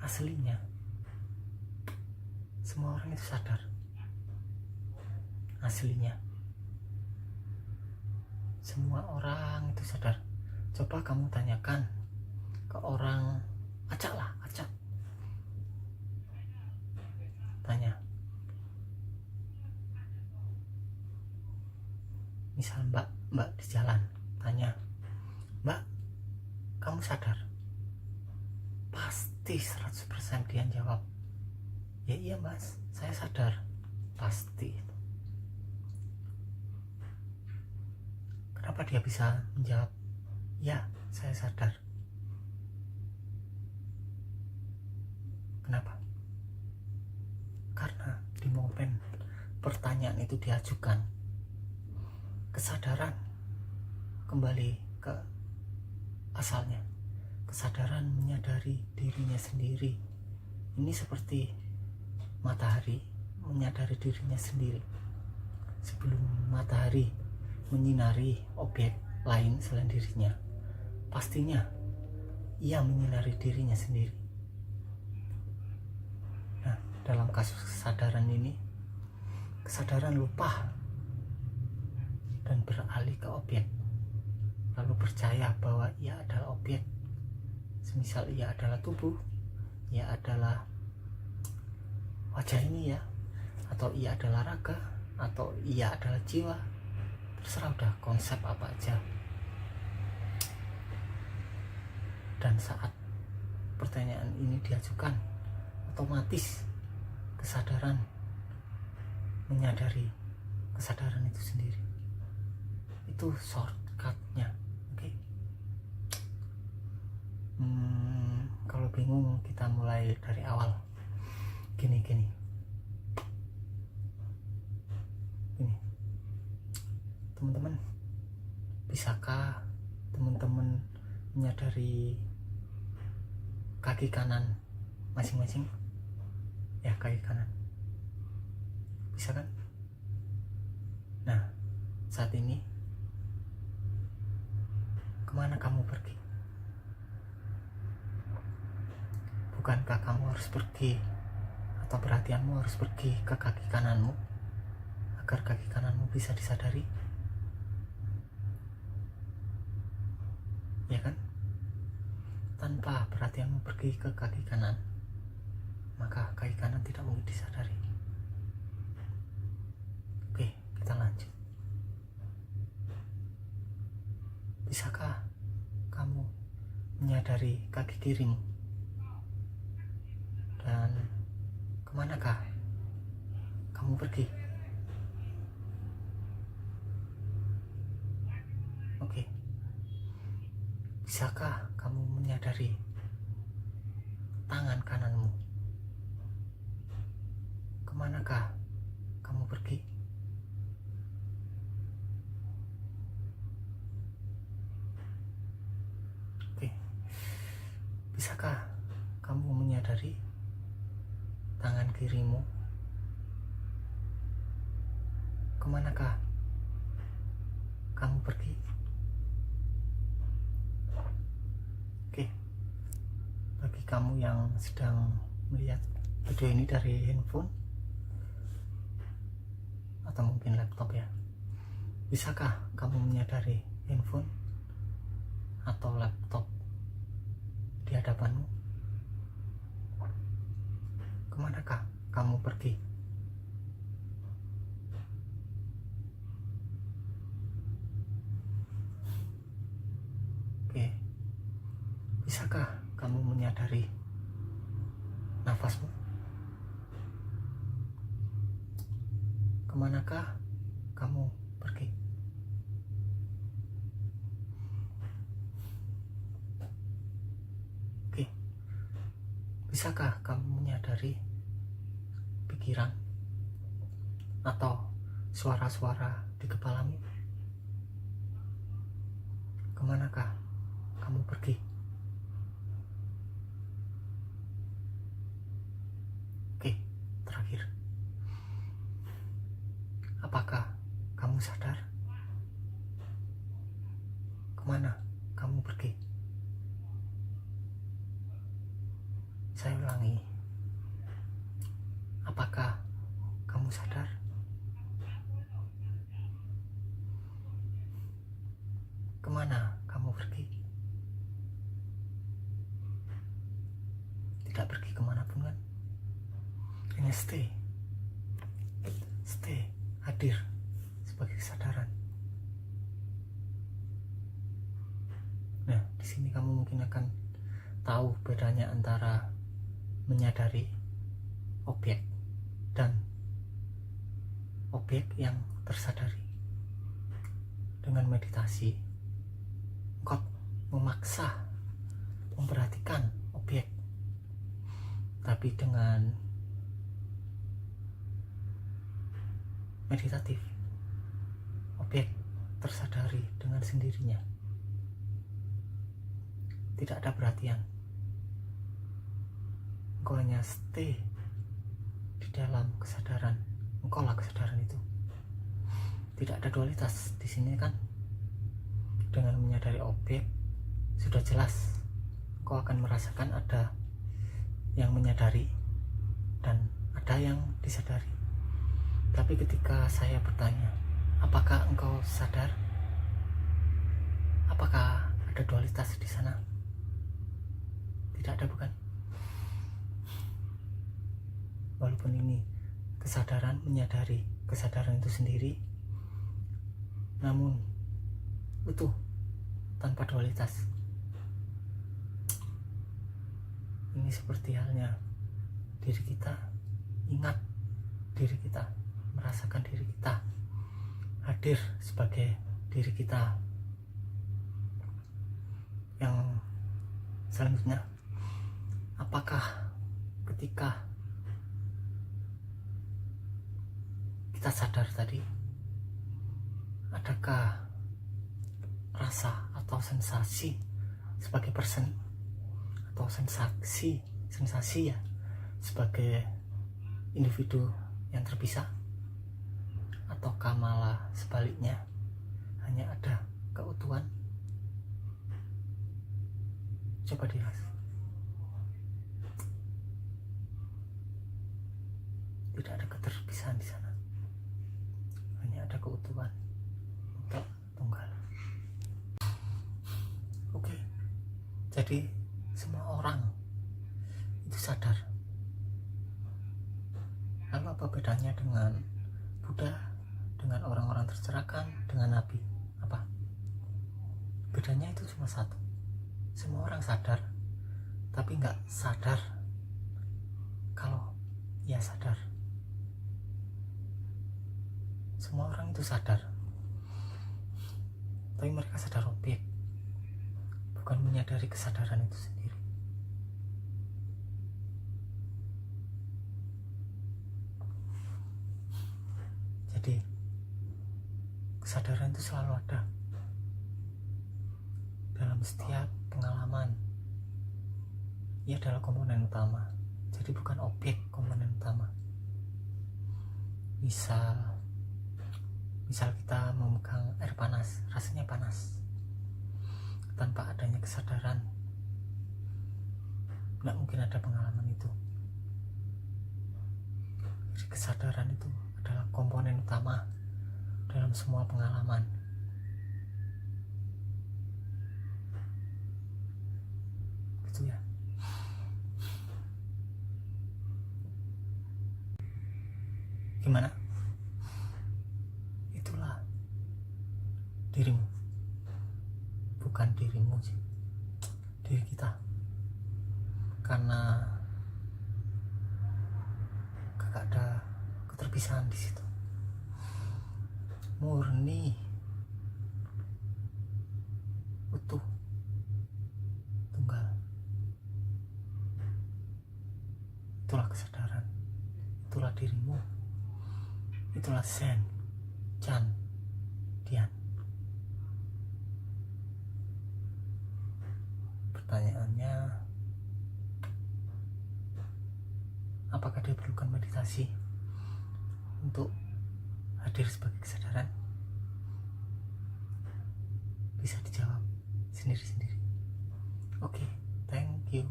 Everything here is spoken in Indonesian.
aslinya semua orang itu sadar. Aslinya semua orang itu sadar. Coba kamu tanyakan ke orang, acak tanya, misal mbak di jalan, tanya, mbak, kamu sadar? Pasti 100% dia jawab, ya iya mas, saya sadar. Pasti. Kenapa dia bisa menjawab, ya saya sadar? Kenapa? Karena di momen pertanyaan itu diajukan, kesadaran kembali ke asalnya. Kesadaran menyadari dirinya sendiri. Ini seperti matahari menyadari dirinya sendiri. Sebelum matahari menyinari objek lain selain dirinya, pastinya ia menyinari dirinya sendiri. Nah, dalam kasus kesadaran ini, kesadaran lupa dan beralih ke objek, lalu percaya bahwa ia adalah objek. Semisal ia adalah tubuh, ia adalah wajah ini ya, atau ia adalah raga, atau ia adalah jiwa. Terserah udah konsep apa aja. Dan saat pertanyaan ini diajukan, otomatis kesadaran menyadari kesadaran itu sendiri. Itu shortcutnya. Oke. Kalau bingung, kita mulai dari awal. Gini. Teman-teman, bisakah teman-teman menyadari kaki kanan masing-masing? Ya, kaki kanan. Bisa kan? Nah, saat ini kemana kamu pergi? Bukankah kamu harus pergi, atau perhatianmu harus pergi ke kaki kananmu, agar kaki kananmu bisa disadari? Ya kan? Tanpa perhatianmu pergi ke kaki kanan, maka kaki kanan tidak mungkin disadari. Oke, kita lanjut. Bisakah kamu menyadari kaki kirimu? Dan kemanakah kamu pergi? Oke. Bisakah kamu menyadari tangan kananmu? Kemanakah kamu pergi? Oke. Bisakah kamu menyadari tangan kirimu? Kemanakah kamu pergi? Oke. Bagi kamu yang sedang melihat video ini dari handphone atau mungkin laptop ya, bisakah kamu menyadari handphone atau laptop di hadapanmu? Kemanakah kamu pergi? Oke. Bisakah kamu menyadari nafasmu? Kemanakah kamu pergi? Oke. Bisakah kamu menyadari pikiran atau suara-suara di kepalamu? Kemanakah kamu pergi? Oke, terakhir. Apakah kamu sadar? Kemana kamu pergi? Saya ulangi, apakah kamu sadar? Kemana kamu pergi? Tidak pergi kemanapun kan? Hanya stay, hadir sebagai kesadaran. Nah, di sini kamu mungkin akan tahu bedanya antara menyadari objek dan objek yang tersadari. Dengan meditasi, engkau memaksa memperhatikan objek, tapi dengan meditatif, objek tersadari dengan sendirinya. Tidak ada perhatian. Engkau hanya stay di dalam kesadaran. Engkau lah kesadaran itu. Tidak ada dualitas di sini kan. Dengan menyadari objek, sudah jelas engkau akan merasakan ada yang menyadari dan ada yang disadari. Tapi ketika saya bertanya, apakah engkau sadar? Apakah ada dualitas di sana? Tidak ada, bukan? Walaupun ini kesadaran menyadari kesadaran itu sendiri, namun utuh tanpa dualitas. Ini seperti halnya diri kita, ingat diri kita, merasakan diri kita, hadir sebagai diri kita. Yang selanjutnya, apakah ketika kita sadar tadi, adakah rasa atau sensasi sebagai person atau sensasi ya sebagai individu yang terpisah, ataukah malah sebaliknya hanya ada keutuhan? Coba dilihat. Tidak ada keterpisahan di sana, hanya ada keutuhan untuk tunggal. Oke, jadi semua orang itu sadar. Lalu apa bedanya dengan Buddha, dengan orang-orang tercerahkan, dengan Nabi? Apa? Bedanya itu cuma satu. Semua orang sadar, tapi nggak sadar kalau ia sadar. Semua orang itu sadar, tapi mereka sadar objek, bukan menyadari kesadaran itu sendiri. Jadi kesadaran itu selalu ada dalam setiap pengalaman. Ia adalah komponen utama, jadi bukan objek komponen utama. Misal kita memegang air panas, rasanya panas. Tanpa adanya kesadaran, nggak mungkin ada pengalaman itu. Jadi kesadaran itu adalah komponen utama dalam semua pengalaman. Gitu ya. Gimana? Itulah dirimu, bukan dirimu sih, diri kita. Karena gak ada keterpisahan di situ, murni, utuh, tunggal. Itulah kesadaran, itulah dirimu, itulah Zen, Chan, Dian. Pertanyaannya, apakah diperlukan meditasi untuk hadir sebagai kesadaran? Bisa dijawab sendiri-sendiri. Oke, thank you.